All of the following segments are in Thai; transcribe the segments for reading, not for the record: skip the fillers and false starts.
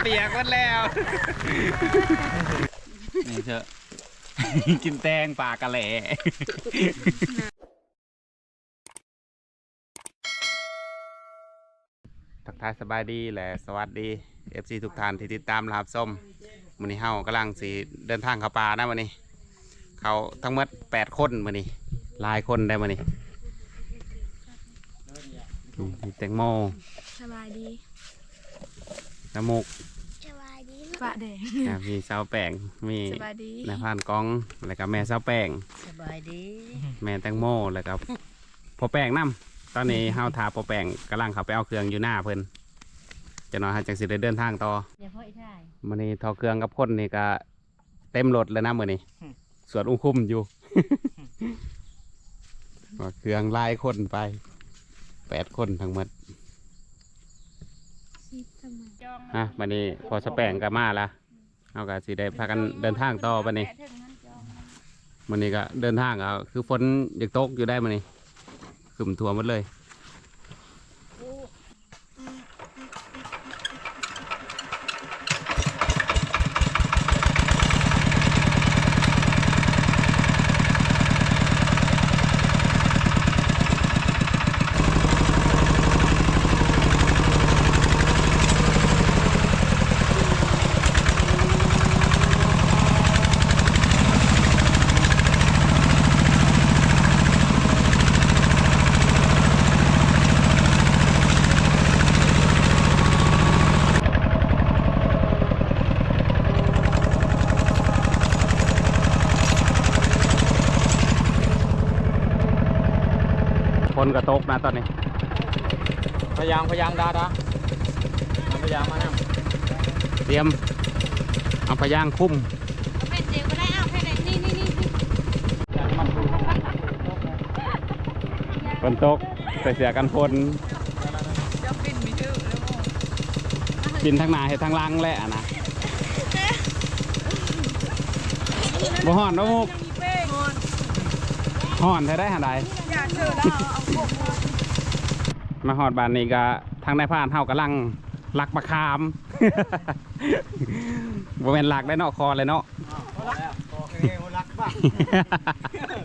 เปียกหมดแล้วนี่เถอะกินแตงปลากระแหล่ทักทายสบายดีและสวัสดี FC ทุกท่านที่ติดตามรับชมมื้อนี้เฮากำลังสิเดินทางเข้าป่านะมื้อนี้เขาทั้งหมด8คนมื้อนี้หลายคนได้มื้อนี้มีแตงโมสบายดีน้ำมุกสบายดีปะแดงมีสาวแป้งมีนายพานกองแล้วก็แม่สาวแป้งสบายดีแม่แตงโมแล้วก็พ่อแป้งน้ำตอนนี้เฮาทาพ่อแป้งกำลังเขาไปเอาเครื่องอยู่หน้าเพิ่นจะนอนหาจังสิได้เดินทางต่อมื้อนี้ทอเครื่องกับคนนี่ก็เต็มรถเลยนะมื้อนี้สวนอุ้งคุ้มอยู่เครื่องไล่คนไป8คนทั้งหมดวันนี้พอสแปงก็มาละเอาก็สิได้พากันเดินทางต่อวันนี้วันนี้ก็เดินทางคือฝนอยากตกอยู่ได้วันนี้ขึ้นท่วมหมดเลยฝนกระตกนะตอนนี้พยายามดาพยายามมานั่งเตรียมเอาพยางคุ้มเป็นเดียวก็ได้เอาแค่ไหนนี่ฝนตกใส่เสื้อกันฝนบินทั้งหน้าให้ทั้งหลังแหละนะบ่ฮ้อนบ่มุกฮ้อนได้หาได้มาหอดบานนี้ก็ทางนายพานเฮากำลังลักมะขามบ่แม่นลักได้เนาะคอเลยเนาะรักบ้าง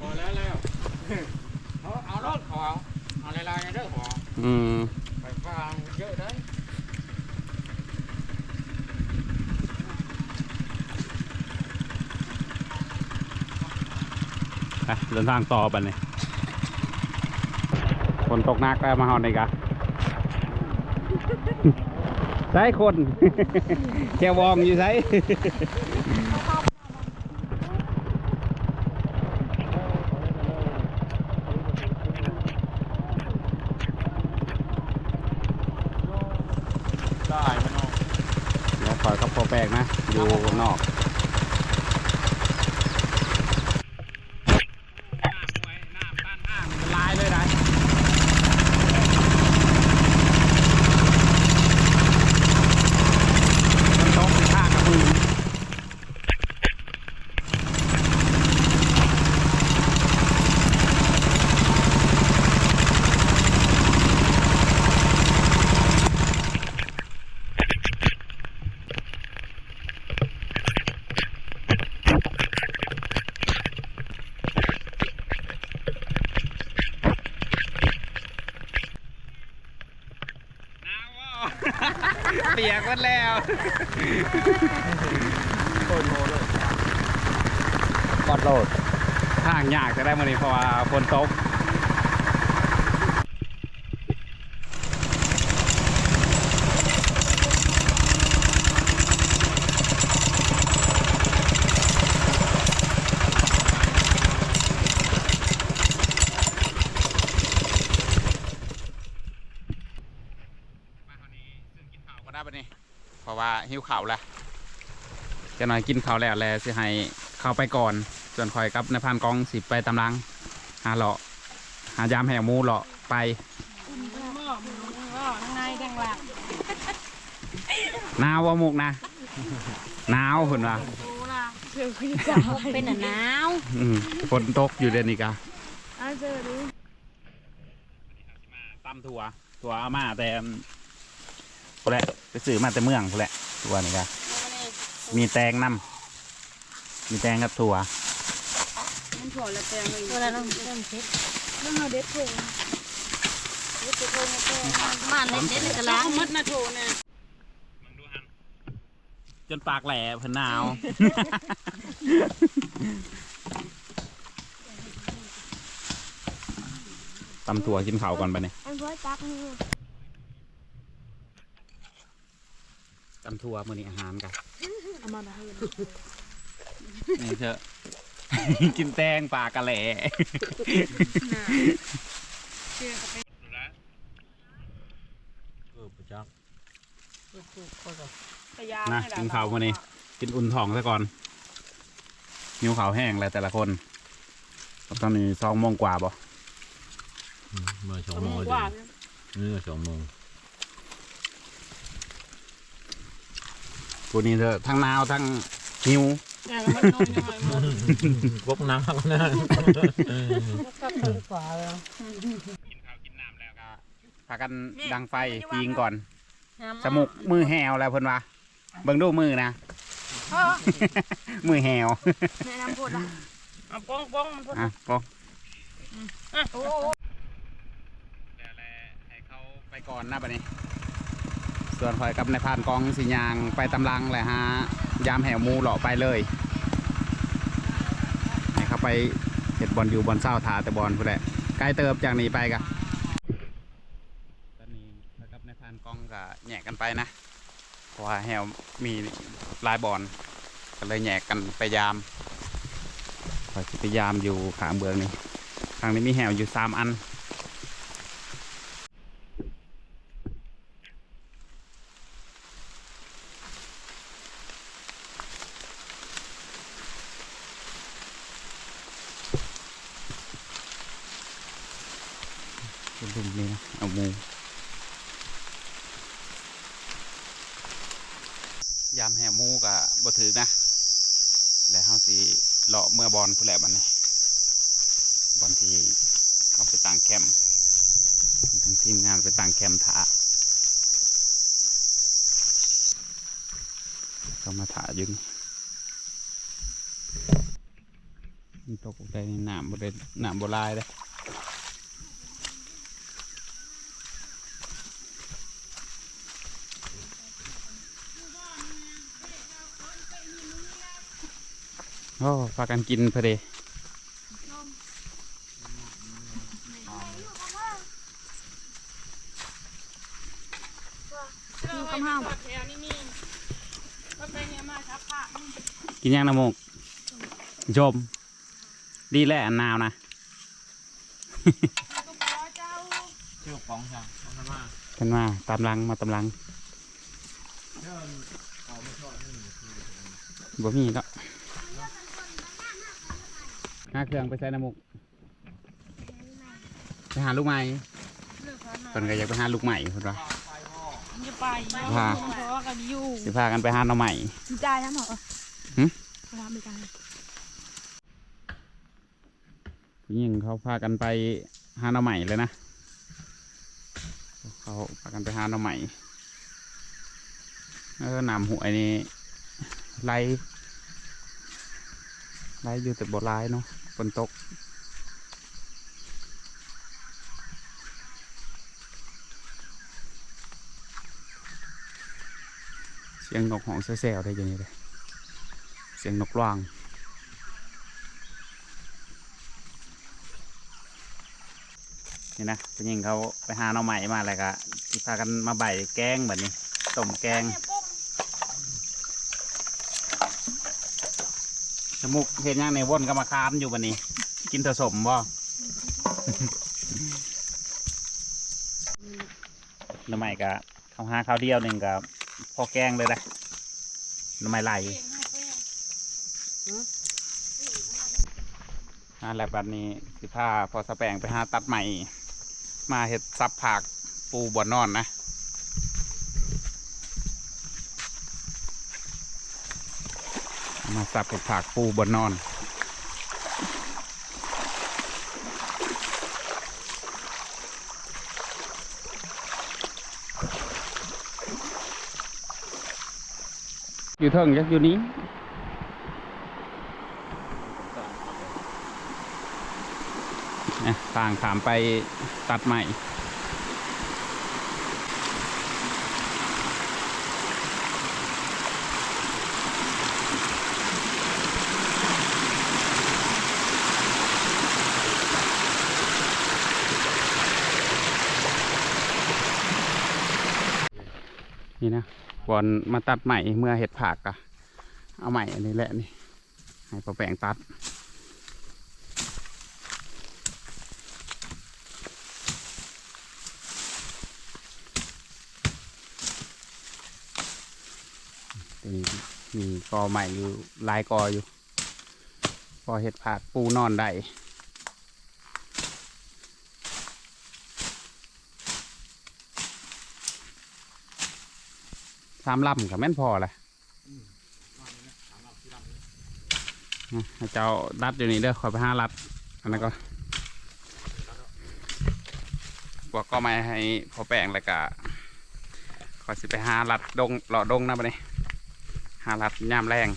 พอแล้วเอารถของเอาลายๆเด้อของไปฟังเยอะได้เดินทางต่อไปเลยฝนตกหนักแล้วมาหอดนี่กะใช้คนแค่วองอยู่ใช้ได้มันออกเดี๋ยวปล่อยกับพอแปลกนะอยู่นอกลายเลยนะมันตกข้างกับมือเปียกหมดแล้วโคตรโหเลยกอดโหลดทางยากจะได้มานี่เพราะว่าฝนตกเพราะว่าหิวข่าวแล้วจะหน่อยกินข้าวแล้วสิให้เข้าไปก่อนส่วนคอยกับในพานกองสิไปตำลังหาเลาะหายามแห่มูเลาะไปหนาวว่ามุกนะหนาวคุณว่าเป็นหนาวฝนตกอยู่เดือนนี้กะตำถั่วเอามาแต่พอแหละไปซื้อมาแต่เมืองพอแหละ ถั่วนี่ก็มีแตงน้ำมีแตงกับถั่ว มันถั่วละแตงเลยตัวละน้องเริ่มเช็ดน้องเอาเด็ดถั่วเด็ดถั่วมาแตงบ้านเด็ดเลยกระล้างมัดนะถั่วนะ จนปากแหล่เพิ่นหนาว ตำถั่วกินข้าวก่อนไปเนี่ย อันเพื่อตักนี่ ตำถั่วมื้อนี้อาหารกัน เอามาให้ นี่เถอะ กินแตงปลากระแหล่ ประจักษ์ นะกินข้าวมื้อนี้กินอุ่นท้องซะก่อนหิวข้าวแห้งแล้วแต่ละคนตอนนี้2 โมงกว่าบ่ มา2 โมงกว่านี่2 โมง กูนี่เถอะทั้งหนาวทั้งหิว พวกน้ำนะ ก็ตึงกว่าแล้ว กินข้าวกินน้ำแล้วก็พากันดังไฟปิงก่อนสมุกมือแหวแล้วเพิ่นว่าเบิ่งดูมือนะ มือแหว แนะนำพูดอ่ะป้องป้องมันพูด อ่ะปอง โอ้ แล้วให้เขาไปก่อนนะบัดนี้ ส่วนคอยกับในพานกองสียางไปตำลังเลยฮะยามแหวมูหล่อไปเลยให้เขาไปเห็ดบอลอยู่บอลเศร้าทาแต่บอลพูดแหละใกล้เติบจากนี้ไปกะตอนนี้คอยกับในพานกองก็แยกกันไปนะเพราะว่าแหวมีลายบอลก็เลยแยกกันไปยามคอยไปยามอยู่ขามเบืองนี่ทางนี้มีแหวอยู่3 อันลุ่มนี้นะเอามูยามแห่มูกับ่ถือนะแล้วเฮาสิเลาะเมื่อบอลผู้แหลบันนี้บอลที่เขาไปตั้งแคมป์ทั้งทีมงานไปตั้งแคมป์ถาเขามาถาอยู่นี่ตกได้หนามบ่ได้หนามบ่ลายเลยโอ้พากันกินพอดีกินย่างน้ำมูกชมดีแล้วอันนาวนะ ชื่อของช่างของมา กันมาตามลังมาตามลังบ่มีแล้วหาเครื่องไปใส่น้ำมูกไปหาลูกใหม่เพิ่นก็อยากไปหาลูกใหม่เพิ่นว่า จะไป พา เพราะว่ากันอยู่ สิพากันไปหาหน่อใหม่ ได้ทั้งหมด หึ ทำไปกัน ผู้หญิงเขาพากันไปหาหน่อใหม่เลยนะเขาพากันไปหาหน่อใหม่น้ำหวยนี่ไหลอยู่แต่บ่ไหลเนาะฝนตกเสียงนกหองแซ่ๆได้ยังไงเลยเสียงนกร้องนี่นะผู้หญิงเขาไปหาหน่อใหม่มาแล้วก็ที่พากันมาใบแกงแบบนี้ต้มแกงสมุกเห็นย่างในว่นก็มาคามอยู่วันนี้ กินผสมบ่ หน่อไม้กะข้าวหาข้าวเดียวหนึ่งกับพอแกงเลยนะหน่อไม้ไหลแล้วบัดนี้สิพาพอสแปงไปหาตัดใหม่มาเห็ดซับผักปูบ่อนนอนนะมาซับเห็ดผักปูบ่อนนอน อยู่เทิงยักอยู่นี้ต่างขามไปตัดใหม่นี่นะบอลมาตัดใหม่เมื่อเห็ดผักอะเอาใหม่อันนี้แหละนี่ให้พอแปลงตัดมีกอใหม่อยู่ลายกออยู่พอเห็ดผักปูนอนได้3 ลำกับแม่นพอแหละเจ้ารัดอยู่นี่เด้อคอยไป5 รัดอันนั้นก็พวกก็ไม่ให้พอแปลงเลยกะขอสิไป5 รัดดงหล่อดงนะบัดนี้5 รัดย่ามแรง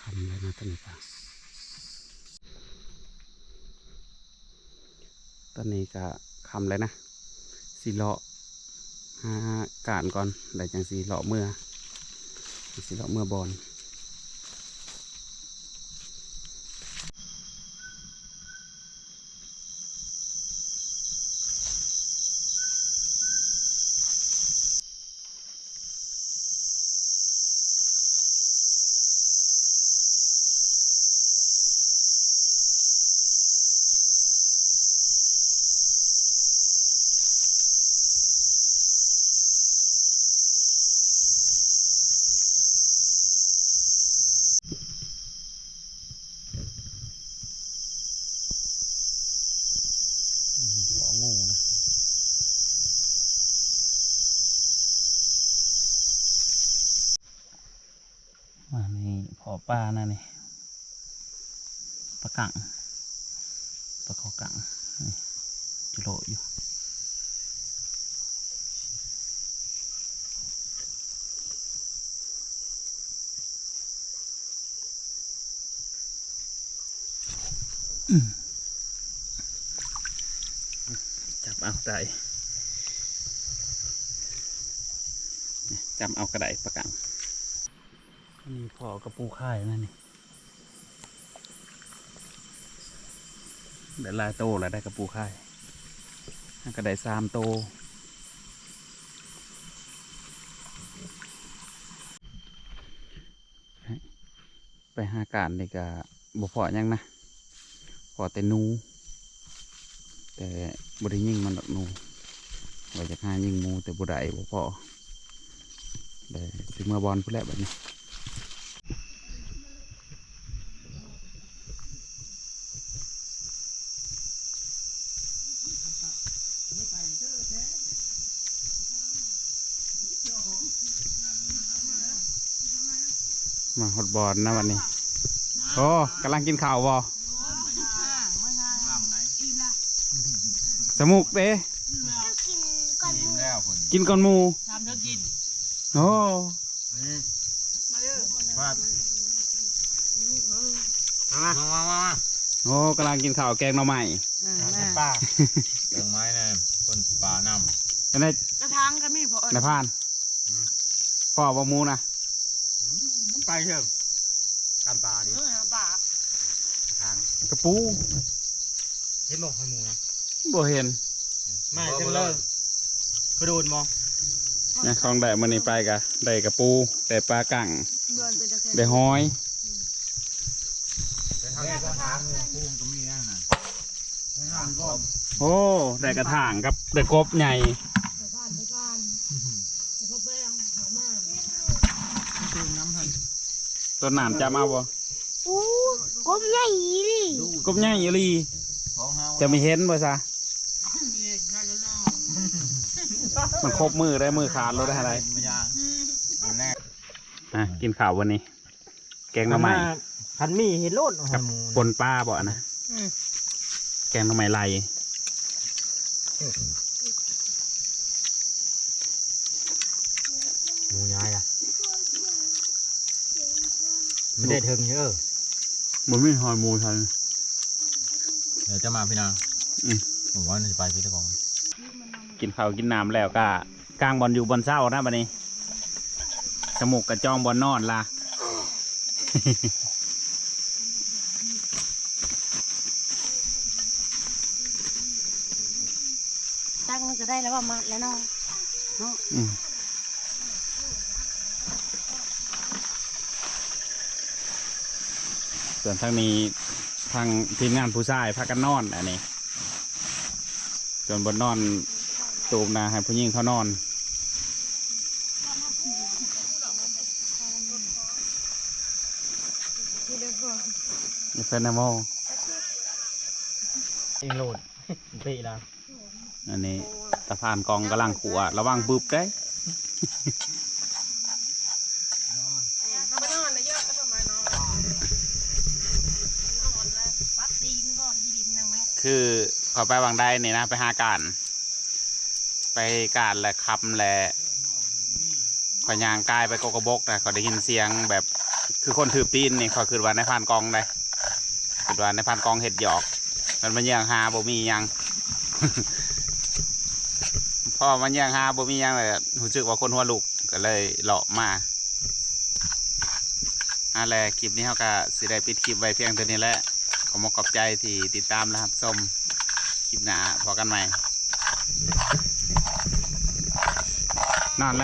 คำเลยนะตอนนี้ก็คำเลยนะสีเลาะหาการก่อนได้จังสีเลาะเมื่อบอลเลาะงูนะมานี่พอปลานะนี่ปลากังปลาคอกังนี่จุโลอยู่จับเอาได้จับเอากระไดปลากังนี่พอกระปูข่ายนั่นนี่ได้ลายโตแล้วได้กระปูข่ายกระได3 โตไปหาการนี่ก็บ่พอยังนะพอแต่นูแต่บ่ได้ยิงมันดอกนูว่าจะหายิงมูแต่บ่ได้บ่พอได้ถึงมาบอลพุ่นแหละแบบนี้ มาฮอดบอลนะวันนี้โอ้กำลังกินข้าวบ่สมุกเด้ กินแล้วคน กินก่อนหมู ทำเธอกิน โอ้ ว่ามา โอ้กำลังกินข้าวแกงหน่อไม้ ป้าเติงไม้แน่คนป่าน้ำ เป็นไง กระทางกันไม่พอ นายพรานพ่อบ่หมูนะ ไปเถอะการป่าดิ ป่า ทาง กระปู เห็นบอกให้หมูนะ บ่เห็น ไม่จังเลยกระโดดมอง นะของได้มื้อนี้ไปกะได้กระปูได้ปลากั่ง เดินไปตะแคง ได้หอย ทางทางปูมก็มีแน่น่ะทางก็ โอ้ได้กระถางกับได้กบใหญ่ต้นน้ำจำเอาบ่ อู้กบใหญ่ดิ กบใหญ่อีหลี ของเฮา จะไม่เห็นบ่ซะมันครบมือได้มือขาดรถได้อะไร ไม่ยางอันแรก อ่ะกินข้าววันนี้ แกงหน่อไม้ คันมีเห็นโลด กับปนปลาบ่นะแกงหน่อไม้ไหล หมูย้ายอ่ะไม่ได้เทิงเยอะ มันไม่หอยหมูทัน เดี๋ยวจะมาพี่นางผมว่าจะไปพี่ตะกอง กินข้าวกินน้ำแล้วก็กลางบอลอยู่บนเศร้านะบัดนี้สมุกกระจองบอลนอนล่ะ ตั้งมันจะได้แล้วว่ามัดแล้วเนาะ อืมส่วนทางนี้ทางทีมงานผู้ชายพากันนอนอันนี้ส่วนบนนอนตูมนะให้ผู้หญิงเขานอนนี่เป็นนโม เองโหลดปีละ อันนี้ตะพานกองกำลังขัวระวังบึบได้ เขาไปนอนนะเยอะก็ประมาณนอนแล้วปักดินก่อนที่ดินนั่งแม่ คือขอไปวางได้นี่นะไปหาการไปการแหละคำแหละขอยยางกายไปโกกบกนะเขาได้ยินเสียงแบบคือคนถือตีนนี่เขาคือว่าในพานกองได้คือว่าในพานกองเห็ดหยอกมันยังหาบ่มียัง พอมันยังหาบ่มียังเลยรู้สึกว่าคนหัวลุกก็เลยเลาะมาอะไรคลิปนี้เขาก็สิได้ปิดคลิปไว้เพียงเท่านี้แหละขอขอบใจที่ติดตามนะครับส้มคลิปหน้าพอกันใหม่นอนแล้ว